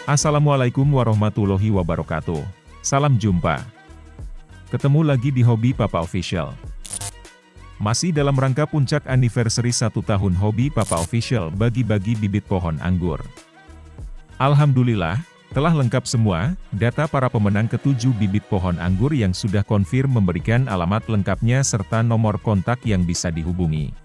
Assalamualaikum warahmatullahi wabarakatuh. Salam jumpa. Ketemu lagi di Hobi Papa Official. Masih dalam rangka puncak anniversary 1 tahun Hobi Papa Official bagi-bagi bibit pohon anggur. Alhamdulillah, telah lengkap semua, data para pemenang ketujuh bibit pohon anggur yang sudah konfirm memberikan alamat lengkapnya serta nomor kontak yang bisa dihubungi.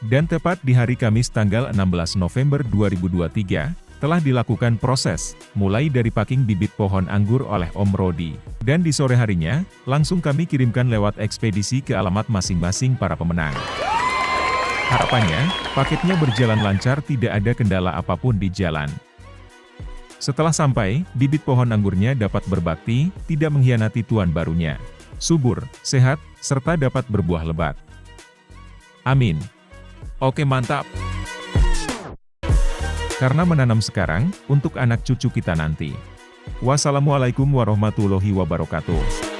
Dan tepat di hari Kamis tanggal 16 November 2023, telah dilakukan proses, mulai dari packing bibit pohon anggur oleh Om Rodi. Dan di sore harinya, langsung kami kirimkan lewat ekspedisi ke alamat masing-masing para pemenang. Harapannya, paketnya berjalan lancar, tidak ada kendala apapun di jalan. Setelah sampai, bibit pohon anggurnya dapat berbakti, tidak mengkhianati tuan barunya. Subur, sehat, serta dapat berbuah lebat. Amin. Oke, mantap. Karena menanam sekarang, untuk anak cucu kita nanti. Wassalamualaikum warahmatullahi wabarakatuh.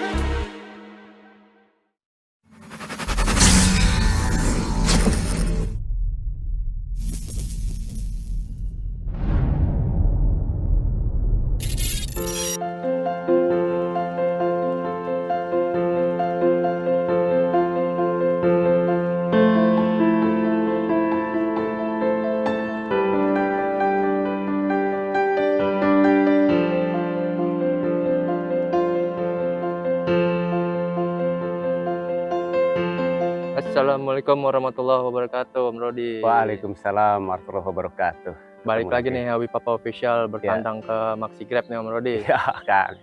Assalamualaikum warahmatullahi wabarakatuh, Om Rodi. Waalaikumsalam warahmatullahi wabarakatuh. Balik lagi nih Hobi Papa Official bertandang ke Maxi Grab nih Om Rodi. Ya, Kang.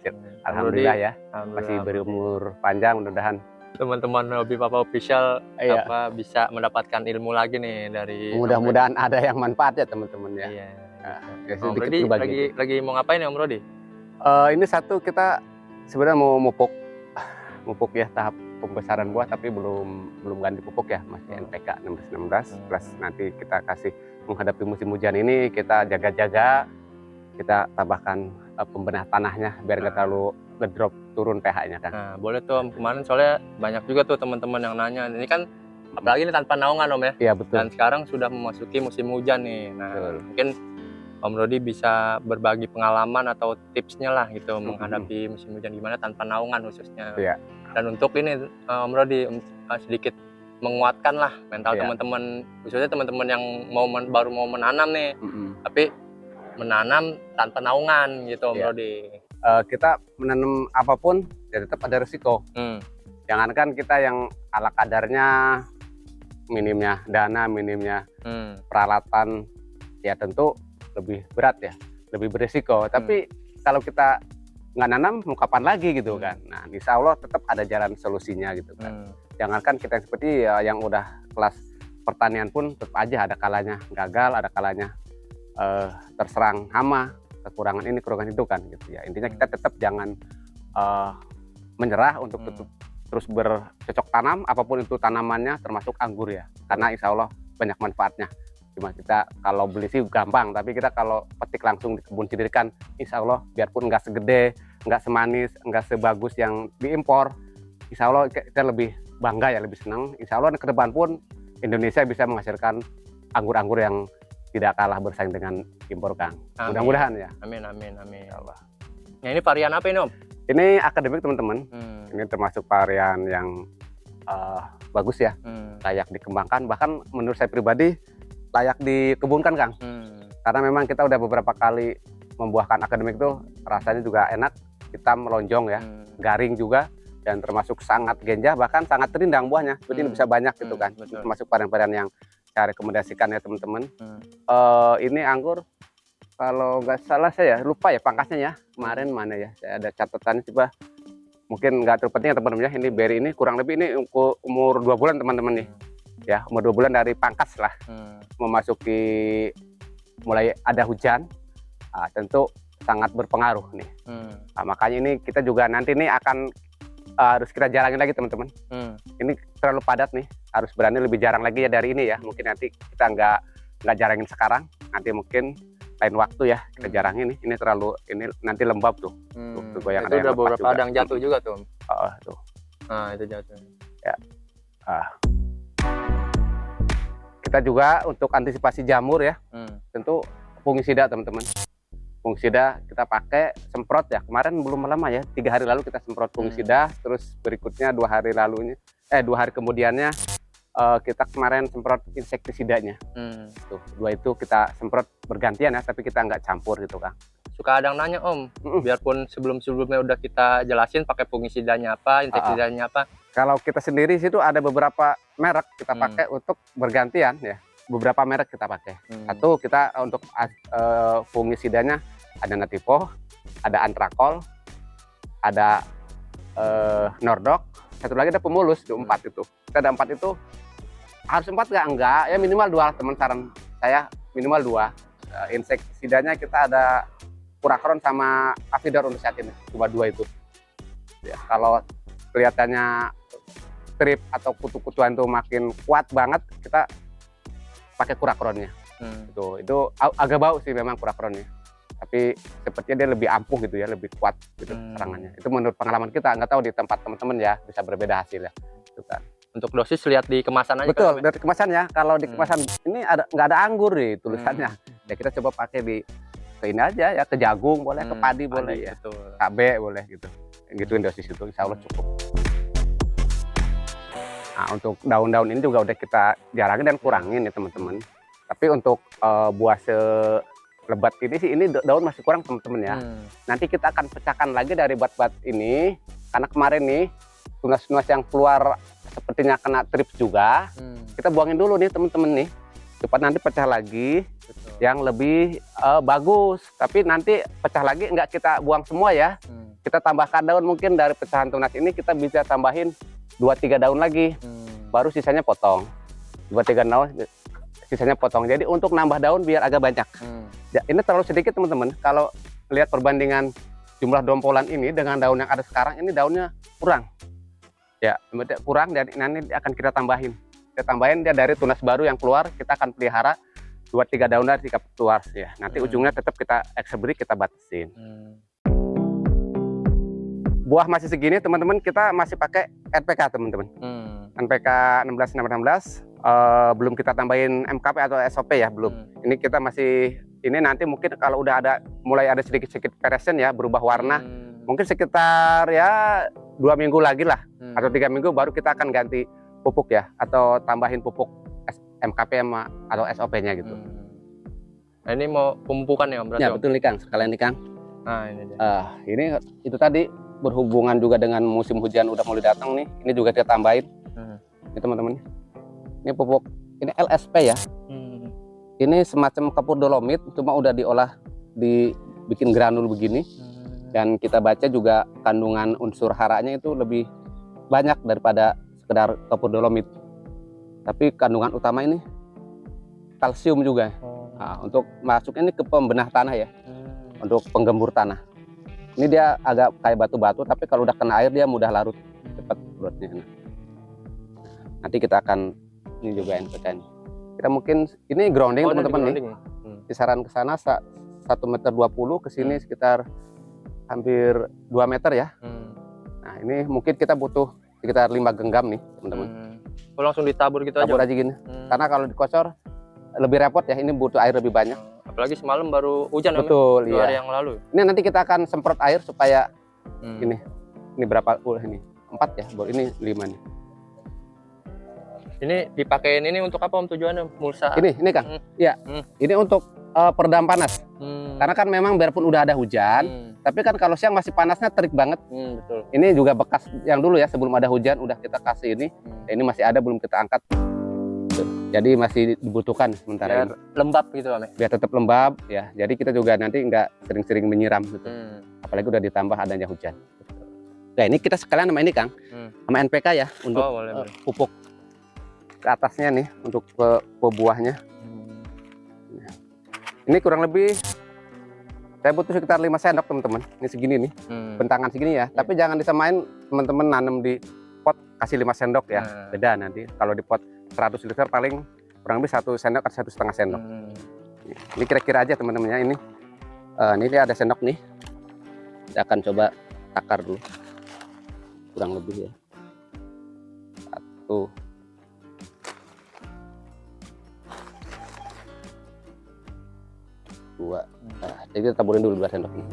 Alhamdulillah ya. Masih Alhamdulillah. berumur panjang mudah-mudahan. Teman-teman Hobi Papa Official Iya. bisa mendapatkan ilmu lagi nih dari Mudah-mudahan ada yang manfaat ya teman-teman ya. Iya. Ya, Om sedikit Rodi berbagi. lagi mau ngapain ya Om Rodi? Ini satu kita sebenarnya mau mupuk ya tahap pembesaran buah tapi belum ganti pupuk ya, masih NPK 1616 plus nanti kita kasih menghadapi musim hujan ini kita jaga-jaga, kita tambahkan pembenah tanahnya biar nggak terlalu ngedrop turun pH-nya kan. Nah, boleh tuh Om, kemarin soalnya banyak juga tuh teman-teman yang nanya. Ini kan apalagi ini tanpa naungan Om ya. Iya betul. Dan sekarang sudah memasuki musim hujan nih. Nah, Betul. mungkin Om Rodi bisa berbagi pengalaman atau tipsnya lah gitu menghadapi musim hujan gimana tanpa naungan khususnya. Iya. Dan untuk ini Om Rodi sedikit menguatkan lah mental Iya. teman-teman, khususnya teman-teman yang baru mau menanam nih, tapi menanam tanpa naungan gitu Om Iya. Rodi. Kita menanam apapun ya tetap ada resiko. Jangankan kita yang ala kadarnya, minimnya dana, minimnya peralatan, ya tentu lebih berat ya, lebih berisiko. Tapi kalau kita nggak nanam, mau kapan lagi gitu kan. Nah, insya Allah tetap ada jalan solusinya gitu kan. Jangankan kita yang seperti ya, yang udah kelas pertanian pun tetap aja ada kalanya gagal, ada kalanya terserang hama, kekurangan ini, kekurangan itu kan gitu ya. Intinya kita tetap jangan menyerah untuk terus bercocok tanam, apapun itu tanamannya termasuk anggur ya. Karena insya Allah banyak manfaatnya. Cuma kita kalau beli sih gampang, tapi kita kalau petik langsung di kebun sendiri kan insya Allah biarpun nggak segede, nggak semanis, nggak sebagus yang diimpor, insya Allah kita lebih bangga ya, lebih senang. Insya Allah ke depan pun Indonesia bisa menghasilkan anggur-anggur yang tidak kalah bersaing dengan impor, Kang. Mudah-mudahan ya. Amin, amin, amin. Insya Allah. Nah, ini varian apa ini Om? Ini akademik teman-teman. Ini termasuk varian yang bagus ya, layak dikembangkan. Bahkan menurut saya pribadi layak dikebunkan, Kang. Karena memang kita udah beberapa kali membuahkan akademik itu rasanya juga enak, hitam melonjong ya, garing juga, dan termasuk sangat genjah, bahkan sangat rindang buahnya. Jadi bisa banyak gitu kan. Betul. Termasuk varian-varian yang saya rekomendasikan ya teman-teman. Ini anggur kalau nggak salah saya lupa ya pangkasnya ya, kemarin mana ya, saya ada catatan coba. Mungkin nggak terpenting ya teman-teman ya, ini berry ini kurang lebih ini umur 2 bulan teman-teman nih. Ya, umur 2 bulan dari pangkas lah, memasuki mulai ada hujan, tentu sangat berpengaruh nih. Makanya ini kita juga nanti nih akan harus kita jalani lagi teman-teman. Ini terlalu padat nih, harus berani lebih jarang lagi ya dari ini ya. Mungkin nanti kita nggak jarangin sekarang, nanti mungkin lain waktu ya kita jarangin ini terlalu, ini nanti lembab tuh. Tuh goyang, itu udah beberapa ada yang jatuh juga tuh Om. Tuh. Nah, itu jatuh. Ya. Kita juga untuk antisipasi jamur ya, tentu fungisida teman-teman. Fungisida kita pakai semprot ya, kemarin belum lama ya, 3 hari lalu kita semprot fungisida, terus berikutnya 2 hari kemudiannya kita kemarin semprot insektisidanya. Tuh, 2 itu kita semprot bergantian ya, tapi kita nggak campur gitu Kang. Suka ada yang nanya Om, biarpun sebelumnya udah kita jelasin pakai fungisidanya apa, insektisidanya apa. Kalau kita sendiri situ ada beberapa merek kita pakai untuk bergantian ya. Beberapa merek kita pakai. Satu kita untuk fungisidanya ada Nativo, ada Antrakol, ada Nordok, satu lagi ada Pemulus, itu 4 itu. Kita ada 4 itu, harus 4 enggak, ya minimal 2 teman, saran saya minimal 2. Insektisidanya kita ada Purakron sama Avidor untuk saat ini, cuma 2 itu. Ya, kalau kelihatannya strip atau kutu-kutuan itu makin kuat banget, kita pakai Purakronnya. Itu agak bau sih memang Purakronnya, tapi sepertinya dia lebih ampuh gitu ya, lebih kuat gitu serangannya. Itu menurut pengalaman kita, nggak tahu di tempat teman-teman ya, bisa berbeda hasilnya gitu kan. Untuk dosis lihat di kemasan aja. Betul, dari kemasannya. Kalau di kemasan ini nggak ada anggur nih tulisannya. Ya kita coba pakai ke ini aja ya, ke jagung boleh, ke padi boleh ya, cabe boleh gitu. Gituin dosis itu, insya Allah cukup. Nah, untuk daun-daun ini juga udah kita jarangin dan kurangin ya teman-teman. Tapi untuk buah selebat ini sih, ini daun masih kurang teman-teman ya. Nanti kita akan pecahkan lagi dari bat-bat ini, karena kemarin nih tunas-tunas yang keluar sepertinya kena trips juga. Kita buangin dulu nih teman-teman nih, supaya nanti pecah lagi. Yang lebih bagus. Tapi nanti pecah lagi nggak kita buang semua ya. Kita tambahkan daun, mungkin dari pecahan tunas ini kita bisa tambahin 2-3 daun lagi, baru sisanya potong. 2-3 daun, sisanya potong. Jadi untuk nambah daun biar agak banyak. Ya, ini terlalu sedikit teman-teman. Kalau lihat perbandingan jumlah dompolan ini dengan daun yang ada sekarang, ini daunnya kurang. Ya, kurang, dan nanti akan kita tambahin. Kita tambahin dia dari tunas baru yang keluar, kita akan pelihara 2-3 daun dari keluar ya. Nanti ujungnya tetap kita eksebri, kita batasin. Buah masih segini teman-teman, kita masih pakai NPK teman-teman. NPK 1616, belum kita tambahin MKP atau SOP ya, belum. Ini kita masih, ini nanti mungkin kalau udah mulai ada sedikit-sedikit peresen ya, berubah warna, mungkin sekitar ya 2 minggu lagi lah, atau 3 minggu baru kita akan ganti pupuk ya, atau tambahin pupuk MKP atau SOP-nya gitu. Nah, ini mau pemupukan ya Om? Ya betul nih Kang, sekalian nih Kang. Nah ini dia. Ini itu tadi berhubungan juga dengan musim hujan udah mulai datang nih. Ini juga kita tambahin. Ini teman-teman. Ini pupuk, ini LSP ya. Ini semacam kapur dolomit, cuma udah diolah, dibikin granul begini. Dan kita baca juga kandungan unsur haranya itu lebih banyak daripada sekedar kapur dolomit. Tapi kandungan utama ini kalsium juga. Nah, untuk masuk ini ke pembenah tanah ya, untuk penggembur tanah. Ini dia agak kayak batu-batu, tapi kalau udah kena air dia mudah larut, cepat larutnya. Nanti kita akan, ini juga NPK ini. Kita mungkin ini grounding teman-teman nih. Kisaran ke sana 1,20 meter, ke sini sekitar hampir 2 meter ya. Nah ini mungkin kita butuh sekitar 5 genggam nih teman-teman. Oh, langsung ditabur gitu tabur aja gini. Karena kalau dikocor lebih repot ya, ini butuh air lebih banyak. Apalagi semalam baru hujan. Betul, 2 hari yang lalu. Ini nanti kita akan semprot air supaya ini berapa? Ini 4 ya, baru ini 5 nih. Ini dipakein ini untuk apa Om tujuannya? Mulsa? Ini Kang. Iya. Ini untuk peredam panas. Karena kan memang biarpun udah ada hujan, tapi kan kalau siang masih panasnya terik banget. Betul. Ini juga bekas yang dulu ya, sebelum ada hujan udah kita kasih ini. Ini masih ada, belum kita angkat. Jadi masih dibutuhkan sementara biar lembab gitu Om. Biar tetap lembab ya. Jadi kita juga nanti nggak sering-sering menyiram gitu. Apalagi udah ditambah adanya hujan. Nah ini kita sekalian sama ini Kang, sama NPK ya, untuk pupuk ke atasnya nih, untuk ke buahnya. Ini kurang lebih saya butuh sekitar 5 sendok teman-teman. Ini segini nih, bentangan segini ya. Tapi jangan disamain teman-teman nanam di pot kasih 5 sendok ya. Beda nanti. Kalau di pot 100 liter paling kurang lebih 1 sendok atau 1,5 sendok. Ini kira-kira aja teman-temannya ini. Ini ada sendok nih. Kita akan coba takar dulu. Kurang lebih ya. 1. 2. Nah, jadi kita taburin dulu 2 sendok nih.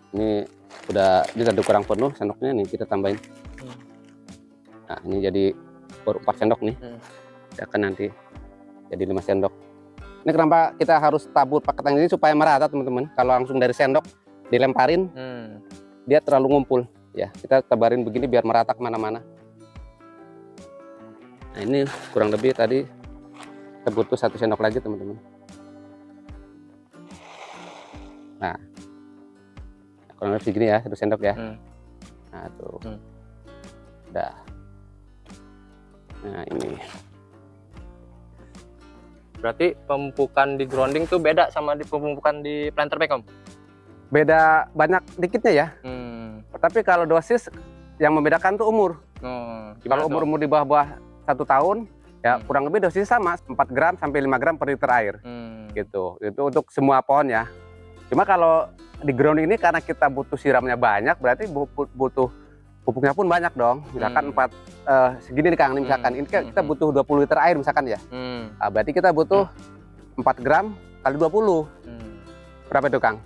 Ini udah kurang penuh sendoknya nih, kita tambahin. Nah, ini jadi baru 4 sendok nih. Ya kan nanti jadi 5 sendok. Ini kenapa kita harus tabur pakai tangan ini supaya merata, teman-teman. Kalau langsung dari sendok dilemparin, dia terlalu ngumpul. Ya, kita tabarin begini biar merata kemana-mana. Nah, ini kurang lebih tadi kita butuh 1 sendok lagi, teman-teman. Nah, kurang lebih segini ya, 1 sendok ya. Nah, tuh. Udah. Nah, ini. Berarti pemupukan di grounding tuh beda sama di pemupukan di planter bag, Om? Beda banyak dikitnya ya. Tapi kalau dosis yang membedakan tuh umur. Kalau umur di bawah 1 tahun, ya kurang lebih dosisnya sama, 4 gram sampai 5 gram per liter air. Gitu. Itu untuk semua pohon ya. Cuma kalau di grounding ini karena kita butuh siramnya banyak, berarti butuh pupuknya pun banyak dong. Misalkan segini nih Kang, misalkan ini kita butuh 20 liter air misalkan ya. Nah, berarti kita butuh 4 gram kali 20. Berapa itu Kang?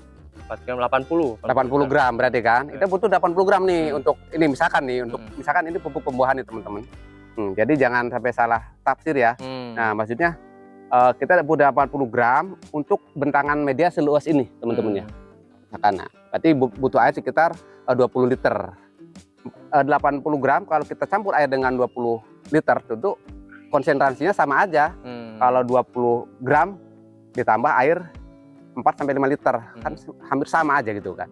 4 gram 80. 80 gram berarti kan. Kita butuh 80 gram nih untuk ini misalkan nih, untuk misalkan ini pupuk pembuahan nih teman-teman. Jadi jangan sampai salah tafsir ya. Nah, maksudnya kita butuh 80 gram untuk bentangan media seluas ini teman-teman ya. Nah, berarti butuh air sekitar 20 liter. 80 gram kalau kita campur air dengan 20 liter tentu konsentrasinya sama aja. Kalau 20 gram ditambah air 4-5 liter kan hampir sama aja gitu kan.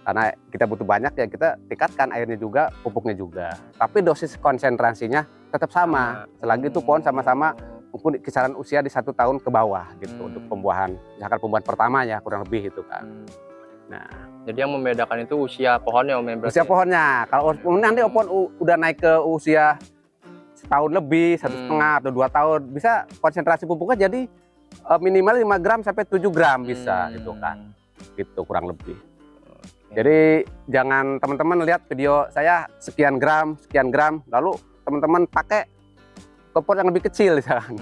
Karena kita butuh banyak ya kita tingkatkan airnya juga, pupuknya juga. Tapi dosis konsentrasinya tetap sama. Selagi itu pohon sama-sama mungkin kisaran usia di 1 tahun ke bawah gitu untuk pembuahan. Misalkan pembuahan pertama ya kurang lebih itu kan. Nah, jadi yang membedakan itu usia pohonnya, Om, berarti? Usia pohonnya. Kalau nanti pohon udah naik ke usia setahun lebih, 1,5 atau 2 tahun, bisa konsentrasi pupuknya jadi minimal 5 gram sampai 7 gram bisa gitu kan. Gitu kurang lebih. Jadi jangan teman-teman lihat video saya sekian gram, lalu teman-teman pakai ke pot yang lebih kecil misalkan.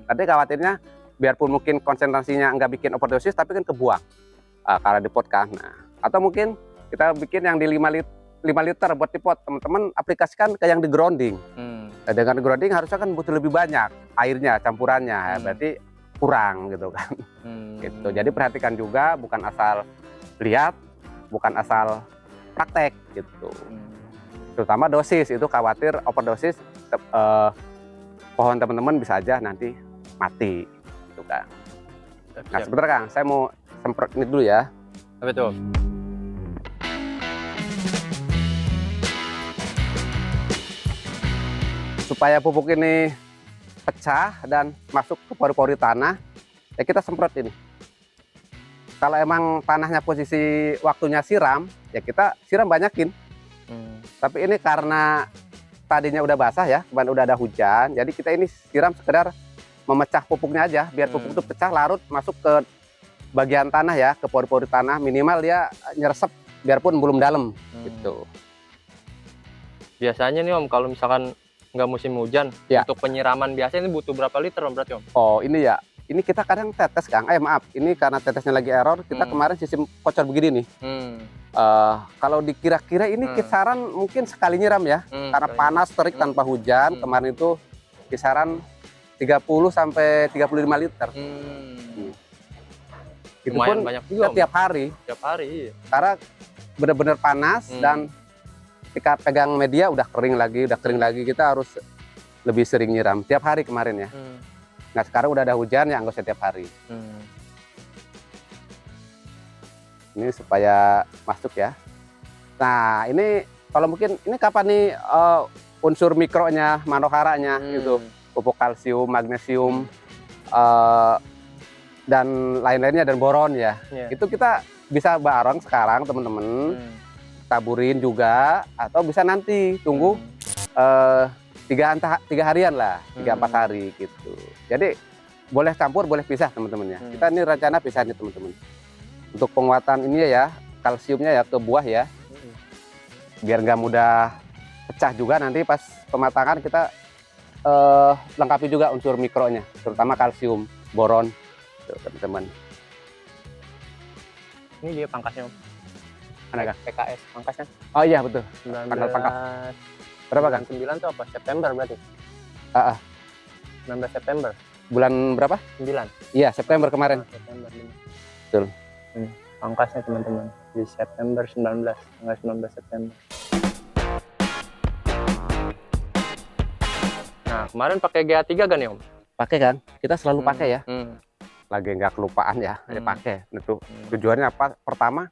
Nanti khawatirnya biarpun mungkin konsentrasinya nggak bikin overdosis tapi kan kebuang. Kalau di pot kan. Nah, atau mungkin kita bikin yang di 5 liter buat di pot, teman-teman aplikasikan ke yang di grounding. Nah, dengan grounding harusnya kan butuh lebih banyak airnya, campurannya, ya, berarti kurang gitu kan. Gitu. Jadi perhatikan juga, bukan asal lihat, bukan asal praktek gitu. Terutama dosis, itu khawatir overdosis pohon teman-teman bisa aja nanti mati gitu kan. Nah, sebentar Kang, saya mau semprot ini dulu ya. Apa itu? Supaya pupuk ini pecah dan masuk ke pori-pori tanah, ya kita semprot ini. Kalau emang tanahnya posisi waktunya siram, ya kita siram banyakin. Tapi ini karena tadinya udah basah ya, kemarin udah ada hujan, jadi kita ini siram sekedar memecah pupuknya aja, biar pupuk itu pecah larut masuk ke bagian tanah ya, ke pori-pori tanah, minimal dia nyeresep biarpun belum dalam gitu. Biasanya nih Om, kalau misalkan nggak musim hujan, untuk penyiraman biasa ini butuh berapa liter Om berarti Om? Oh ini ya, ini kita kadang tetes Kang, maaf, ini karena tetesnya lagi error, kita kemarin sistem kocor begini nih. Kalau dikira-kira ini kisaran mungkin sekali nyiram ya, karena panas terik tanpa hujan, kemarin itu kisaran 30 sampai 35 liter. Itu pun banyak juga tiap hari. Tiap hari, iya. Karena benar-benar panas dan ketika pegang media udah kering lagi, kita harus lebih sering nyiram tiap hari kemarin ya. Nah sekarang udah ada hujan ya nggak usah tiap hari. Ini supaya masuk ya. Nah ini kalau mungkin ini kapan nih unsur mikronya, manoharanya gitu, pupuk kalsium, magnesium, dan lain-lainnya dan boron ya. Itu kita bisa bareng sekarang teman-teman, taburin juga atau bisa nanti tunggu 3 harian lah, 3-4 hari gitu. Jadi boleh campur, boleh pisah teman-teman ya. Kita ini rencana pisah nih teman-teman. Untuk penguatan ini ya, kalsiumnya ya ke buah ya. Biar nggak mudah pecah juga, nanti pas pematangan kita lengkapi juga unsur mikronya, terutama kalsium, boron, tuh, teman-teman. Ini dia pangkasnya, Om. Mana Kang? PKS pangkasnya. Oh iya betul. 19 Tanggal pangkas. Berapa Kang? 9 tuh apa? September berarti. 19 September. Bulan berapa? 9. Iya, September kemarin. September. Betul. Ini pangkasnya teman-teman di September 19, tanggal 19 September. Nah, kemarin pakai GA3 kan ya, Om? Pakai kan? Kita selalu pakai ya. Hmm. Lagi nggak kelupaan ya, pakai. Itu tujuannya apa? Pertama,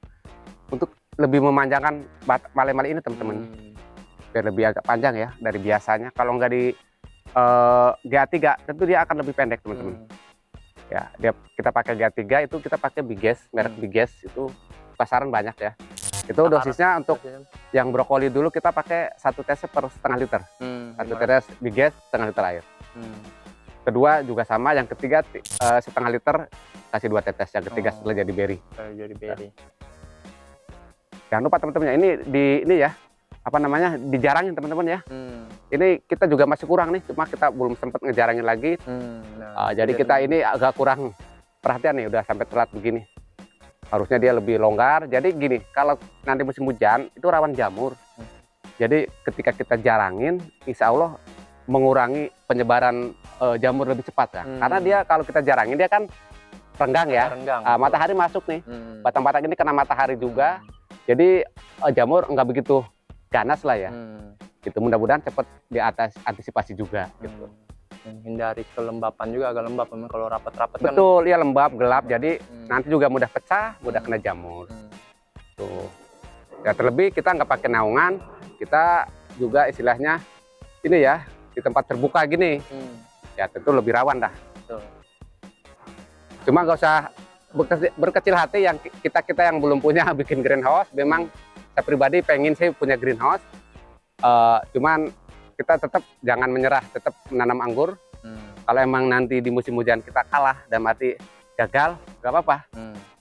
untuk lebih memanjangkan male-male ini teman-teman. Biar lebih agak panjang ya dari biasanya. Kalau nggak di GA3 tentu dia akan lebih pendek teman-teman. Ya, kita pakai GA3 itu kita pakai Biges, merek Biges itu pasaran banyak ya. Itu dosisnya untuk yang brokoli dulu kita pakai 1 tetes per setengah liter. 1 tetes Biges setengah liter air. Kedua juga sama, yang ketiga setengah liter kasih 2 tetes, yang ketiga setelah jadi berry. Jadi berry. Jangan lupa teman-teman ya, ini ya apa namanya, dijarangin teman-teman ya. Ini kita juga masih kurang nih, cuma kita belum sempat ngejarangin lagi. Jadi kita ini agak kurang perhatian nih, udah sampai telat begini. Harusnya dia lebih longgar. Jadi gini, kalau nanti musim hujan itu rawan jamur. Jadi ketika kita jarangin, insya Allah mengurangi penyebaran jamur lebih cepat ya. Karena dia kalau kita jarangin dia kan renggang ya. Matahari masuk nih. Batang-batang ini kena matahari juga. Jadi jamur nggak begitu ganas lah ya. Itu mudah-mudahan cepat di atas antisipasi juga gitu. Hindari kelembapan juga, agak lembab memang kalau rapat-rapat kan. Betul, ya lembab, gelap, jadi nanti juga mudah pecah, mudah kena jamur. Tuh. Ya terlebih kita nggak pakai naungan, kita juga istilahnya ini ya di tempat terbuka gini. Ya tentu lebih rawan dah. Betul. Cuma nggak usah berkecil hati, yang kita yang belum punya bikin greenhouse. Memang saya pribadi pengen sih punya greenhouse. Cuman kita tetap jangan menyerah, tetap menanam anggur. Kalau emang nanti di musim hujan kita kalah dan mati gagal, nggak apa-apa.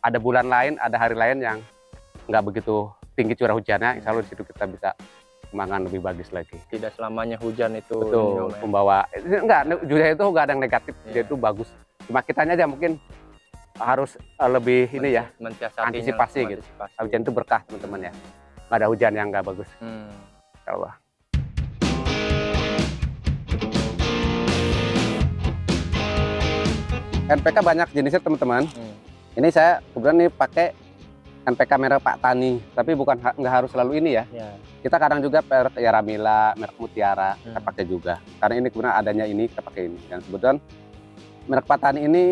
Ada bulan lain, ada hari lain yang nggak begitu tinggi curah hujannya, insya Allah di situ kita bisa kembangkan lebih bagus lagi. Tidak selamanya hujan itu betul membawa, enggak, hujan itu nggak ada yang negatif, dia itu bagus. Cuma kitanya aja mungkin harus lebih ini ya, antisipasi gitu. Hujan itu berkah teman-teman ya, nggak ada hujan yang nggak bagus. Insya Allah. NPK banyak jenisnya teman-teman. Ini saya kebetulan nih pakai NPK merek Pak Tani, tapi nggak harus selalu ini ya. Kita kadang juga merek Yaramila, merek Mutiara kita pakai juga. Karena ini kebetulan adanya ini kita pakai ini. Dan kebetulan merek Pak Tani ini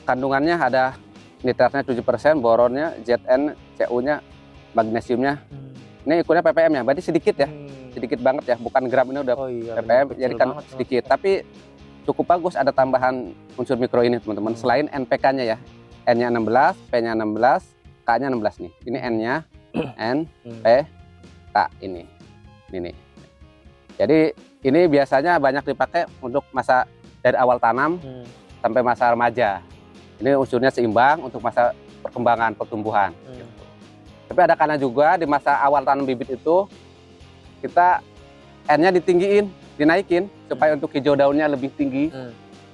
kandungannya ada nitratnya 7%, boronnya, Zn, Cu-nya, magnesiumnya. Ini ukurnya ppm-nya, berarti sedikit ya. Sedikit banget ya, bukan gram, ini udah ppm, jadi kan sedikit. Tapi cukup bagus ada tambahan unsur mikro ini teman-teman. Selain NPK-nya ya, N-nya 16, P-nya 16, K-nya 16 nih. Ini N-nya, N, P, K ini. Jadi ini biasanya banyak dipakai untuk masa dari awal tanam sampai masa remaja. Ini unsurnya seimbang untuk masa perkembangan pertumbuhan. Tapi ada kalanya juga di masa awal tanam bibit itu kita N-nya ditinggiin, dinaikin supaya untuk hijau daunnya lebih tinggi.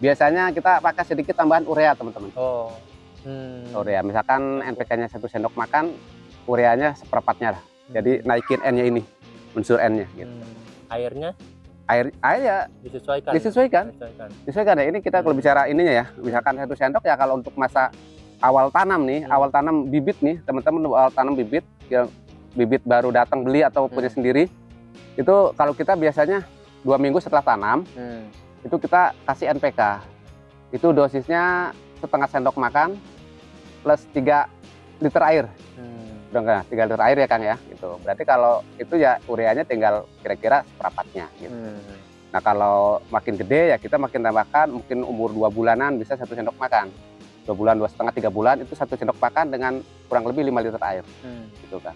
Biasanya kita pakai sedikit tambahan urea teman-teman. Urea, misalkan NPK-nya 1 sendok makan, ureanya seperempatnya lah. Jadi naikin N-nya ini, unsur N-nya. Gitu. Airnya? Air ya disesuaikan ya. Ini kita kalau bicara ininya ya, misalkan 1 sendok ya kalau untuk masa awal tanam nih, awal tanam bibit nih teman-teman, awal tanam bibit yang bibit baru datang beli atau punya sendiri, itu kalau kita biasanya 2 minggu setelah tanam itu kita kasih NPK. Itu dosisnya setengah sendok makan plus 3 liter air. Udah enggak 3 liter air ya Kang ya gitu. Berarti kalau itu ya ureanya tinggal kira-kira seperempatnya gitu. Nah kalau makin gede ya kita makin tambahkan, mungkin umur 2 bulanan bisa 1 sendok makan. 2 bulan, 2,5, 3 bulan itu 1 sendok makan dengan kurang lebih 5 liter air. Gitu kan.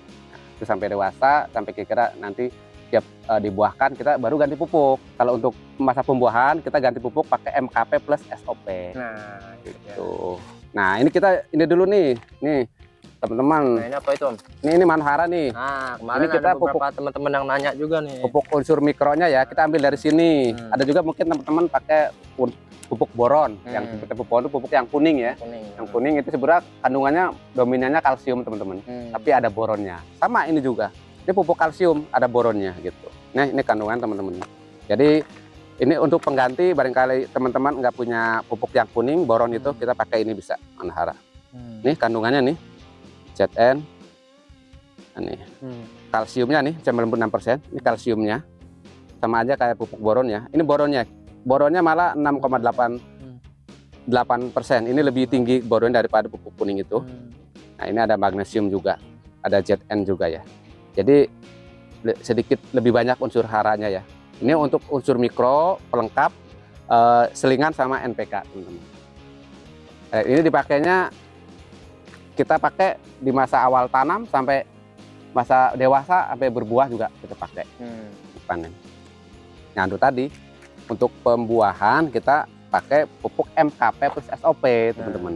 Itu sampai dewasa, sampai kira-kira nanti tiap dibuahkan kita baru ganti pupuk. Kalau untuk masa pembuahan kita ganti pupuk pakai MKP plus SOP. Nah, Gitu. Nah ini dulu nih teman-teman. Nah, ini apa itu Om? Ini Manhara nih. Nah, kemarin Ini kita ada beberapa teman-teman yang nanya juga nih. Pupuk unsur mikronya ya kita ambil dari sini. Ada juga mungkin teman-teman pakai pupuk boron yang seperti pupuk boron itu pupuk yang kuning ya. Yang kuning itu sebenarnya kandungannya dominannya kalsium teman-teman. Tapi ada boronnya. Sama ini juga. Ini pupuk kalsium ada boronnya gitu. Nah ini kandungan teman-teman. Jadi ini untuk pengganti barangkali teman-teman nggak punya pupuk yang kuning boron itu kita pakai ini bisa Manhara. Nih kandungannya nih ZN. Ini kalsiumnya nih 96%. Ini kalsiumnya sama aja kayak pupuk boron ya. Ini boronnya malah 6,8%. Ini lebih tinggi boron daripada pupuk kuning itu. Nah ini ada magnesium juga, ada ZN juga ya. Jadi sedikit lebih banyak unsur haranya ya. Ini untuk unsur mikro pelengkap selingan sama NPK teman-teman. Ini dipakainya kita pakai di masa awal tanam sampai masa dewasa sampai berbuah juga kita pakai panen. Nah itu tadi untuk pembuahan kita pakai pupuk MKP plus SOP teman-teman.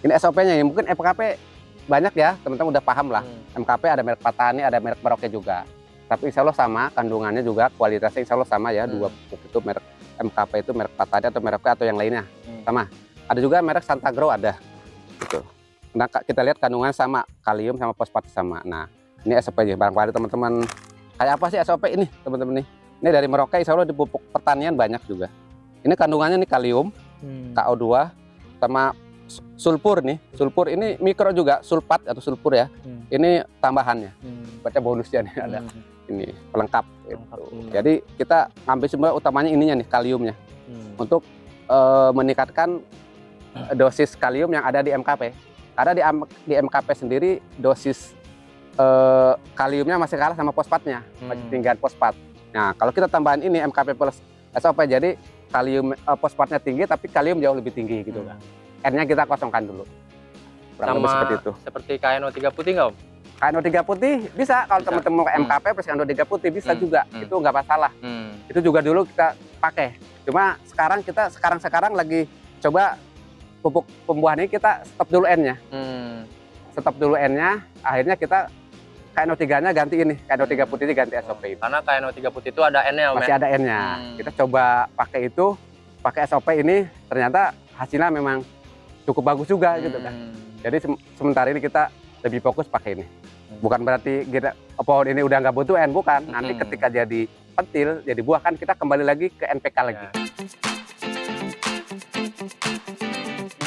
Ini SOP-nya ya mungkin MKP banyak ya teman-teman udah paham lah. MKP ada merek Patani, ada merek Merauke juga. Tapi insya Allah sama kandungannya juga kualitasnya insya Allah sama ya. Dua pupuk itu merek MKP itu merek Patani atau Merauke atau yang lainnya sama. Ada juga merek Santagro ada. Gitu. Nah kita lihat kandungan sama kalium sama fosfat sama. Nah ini SOP aja barangkali teman-teman kayak apa sih SOP ini teman-teman nih. Ini dari Merauke insya Allah di pupuk pertanian banyak juga. Ini kandungannya nih kalium, KO2 sama sulfur nih. Sulfur ini mikro juga sulfat atau sulfur ya. Ini tambahannya. Baca bonusnya nih ada. Ini pelengkap. Gitu. Jadi kita ngambil semua utamanya ininya nih kaliumnya untuk meningkatkan dosis kalium yang ada di MKP. Karena di MKP sendiri dosis kaliumnya masih kalah sama fosfatnya, ketinggian fosfat. Nah kalau kita tambahan ini MKP plus SOP jadi kalium fosfatnya tinggi tapi kalium jauh lebih tinggi gitu kan. N-nya kita kosongkan dulu. Kurang lebih seperti itu. Seperti KNO3 putih nggak Om? KNO3 putih bisa kalau teman-teman MKP plus KNO3 putih bisa juga. Itu nggak masalah. Itu juga dulu kita pakai. Cuma sekarang lagi coba pupuk pembuahan ini kita stop dulu N-nya. Stop dulu N-nya, akhirnya kita KNO3-nya ganti ini, KNO3 putih ini ganti SOP. Karena KNO3 putih itu ada N-nya Om. Masih ada N-nya. Kita coba pakai itu, pakai SOP ini ternyata hasilnya memang cukup bagus juga gitu kan. Jadi sementara ini kita lebih fokus pakai ini. Bukan berarti kita pohon ini udah nggak butuh N, bukan. Nanti ketika jadi pentil, jadi buah kan kita kembali lagi ke NPK lagi.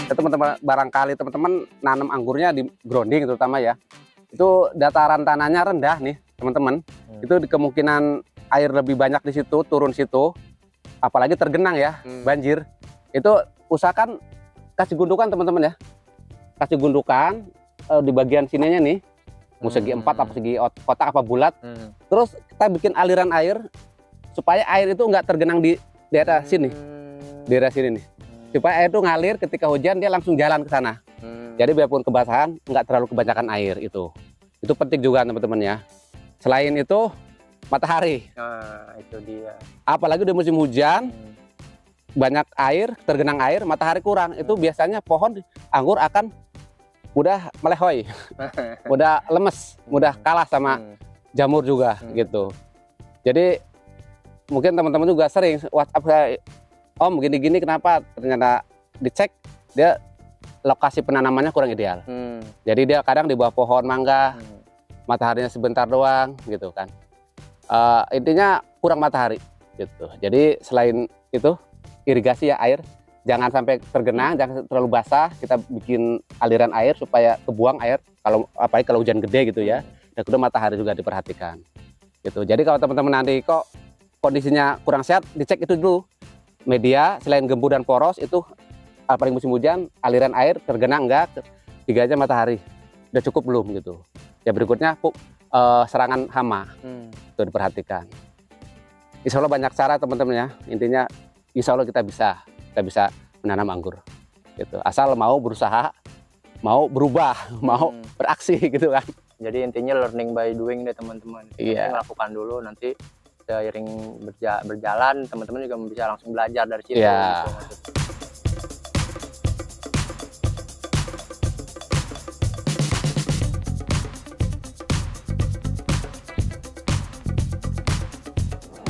Teman-teman barangkali teman-teman nanam anggurnya di grounding terutama ya. Itu dataran tanahnya rendah nih, teman-teman. Itu kemungkinan air lebih banyak di situ, turun situ. Apalagi tergenang ya, banjir. Itu usahakan kasih gundukan teman-teman ya. Kasih gundukan di bagian sininya nih. Mau segi 4 apa segi kotak apa bulat. Terus kita bikin aliran air supaya air itu nggak tergenang di daerah sini. Daerah sini nih. Supaya air itu ngalir ketika hujan dia langsung jalan ke sana. Jadi biarpun kebasahan nggak terlalu kebanyakan air itu. Itu penting juga teman-teman ya. Selain itu matahari. Nah, itu dia. Apalagi di musim hujan banyak air, tergenang air, matahari kurang. Itu biasanya pohon anggur akan mudah melehoi. Mudah lemes, mudah kalah sama jamur juga gitu. Jadi mungkin teman-teman juga sering WhatsApp saya, Om gini-gini kenapa? Ternyata dicek dia lokasi penanamannya kurang ideal. Jadi dia kadang di bawah pohon mangga, mataharinya sebentar doang gitu kan. Intinya kurang matahari gitu. Jadi selain itu irigasi ya air, jangan sampai tergenang, jangan terlalu basah. Kita bikin aliran air supaya kebuang air apalagi kalau hujan gede gitu ya. Dan kedua matahari juga diperhatikan. Gitu. Jadi kalau teman-teman nanti kok kondisinya kurang sehat, dicek itu dulu. Media selain gembur dan poros itu apalagi musim hujan, aliran air tergenang enggak, tiganya matahari. Udah cukup belum gitu. Ya berikutnya serangan hama. Itu diperhatikan. Insya Allah banyak cara teman-teman ya. Intinya insya Allah kita bisa menanam anggur. Gitu. Asal mau berusaha, mau berubah, mau beraksi gitu kan. Jadi intinya learning by doing deh teman-teman. Iya. Lakukan dulu, nanti seiring berjalan teman-teman juga bisa langsung belajar dari situ. Iya. Gitu.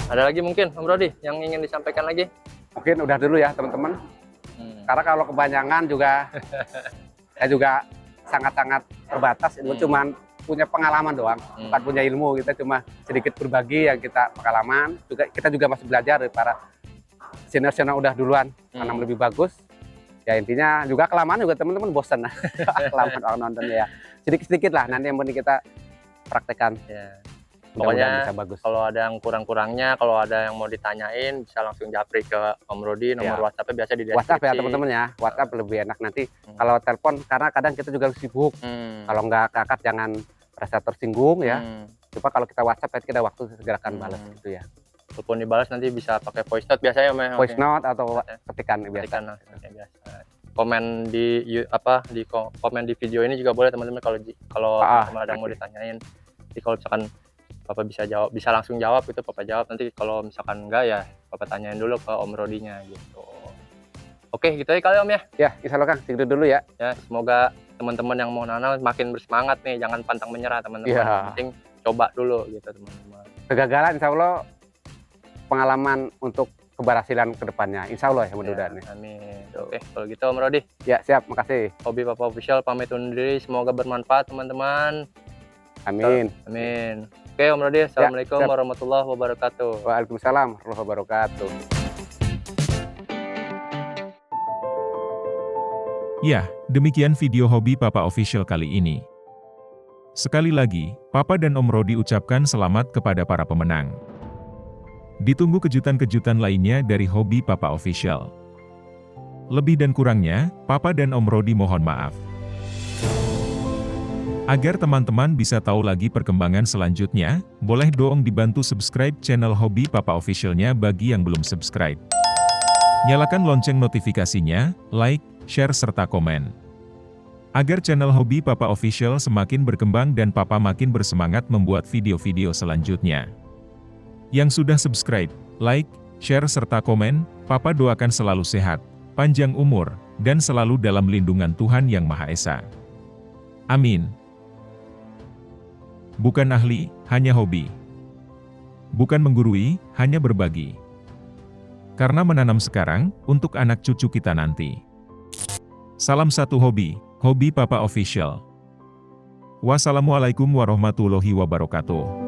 Ada lagi mungkin Om Rodi yang ingin disampaikan lagi? Mungkin udah dulu ya teman-teman. Karena kalau kebanyakan juga saya juga sangat-sangat terbatas, itu cuman punya pengalaman doang, bukan punya ilmu. Kita cuma sedikit berbagi yang kita pengalaman. Juga kita juga masih belajar dari para senior-senior udah duluan nanam lebih bagus. Ya intinya juga kelamaan juga teman-teman bosan. Kelamaan orang nonton ya. Sedikit-sedikit lah nanti yang penting kita praktekkan. Ya. Pokoknya Pokoknya bisa bagus. kalau ada yang kurang-kurangnya, kalau ada yang mau ditanyain bisa langsung japri ke Om Rodi, nomor WhatsApp-nya biasa di deskripsi. WhatsApp ya teman-teman ya, WhatsApp lebih enak nanti. Kalau telepon karena kadang kita juga sibuk. Kalau nggak keangkat jangan merasa tersinggung ya. Coba kalau kita WhatsApp kita waktu segerakan balas gitu ya. Walaupun dibalas nanti bisa pakai voice note biasanya Om. Voice note atau ketikan biasa. Biasa. Komen di komen di video ini juga boleh teman-teman kalau ada yang mau ditanyain. Jadi kalau misalkan Papa bisa jawab, bisa langsung jawab itu Papa jawab. Nanti kalau misalkan enggak ya Papa tanyain dulu ke Om Rodinya gitu. Oke, gitu ya kali Om ya. Ya, insya Allah Kang, segitu dulu ya. Ya, semoga teman-teman yang mau nanam makin bersemangat nih, jangan pantang menyerah teman-teman. Ya. Penting coba dulu gitu teman-teman. Kegagalan insya Allah pengalaman untuk keberhasilan kedepannya. Insya Allah ya mudah-mudahan. Ya, amin. Oke, kalau gitu Om Rodi. Ya, siap, makasih. Hobi Papa Official pamit undur diri, semoga bermanfaat teman-teman. Amin. Amin. Oke Om Rodi, Assalamualaikum warahmatullahi wabarakatuh. Waalaikumsalam warahmatullahi wabarakatuh. Ya, demikian video Hobi Papa Official kali ini. Sekali lagi, Papa dan Om Rodi ucapkan selamat kepada para pemenang. Ditunggu kejutan-kejutan lainnya dari Hobi Papa Official. Lebih dan kurangnya, Papa dan Om Rodi mohon maaf. Agar teman-teman bisa tahu lagi perkembangan selanjutnya, boleh dong dibantu subscribe channel Hobi Papa Official-nya bagi yang belum subscribe. Nyalakan lonceng notifikasinya, like, share, serta komen. Agar channel Hobi Papa Official semakin berkembang dan Papa makin bersemangat membuat video-video selanjutnya. Yang sudah subscribe, like, share, serta komen, Papa doakan selalu sehat, panjang umur, dan selalu dalam lindungan Tuhan Yang Maha Esa. Amin. Bukan ahli, hanya hobi. Bukan menggurui, hanya berbagi. Karena menanam sekarang, untuk anak cucu kita nanti. Salam satu hobi, Hobi Papa Official. Wassalamualaikum warahmatullahi wabarakatuh.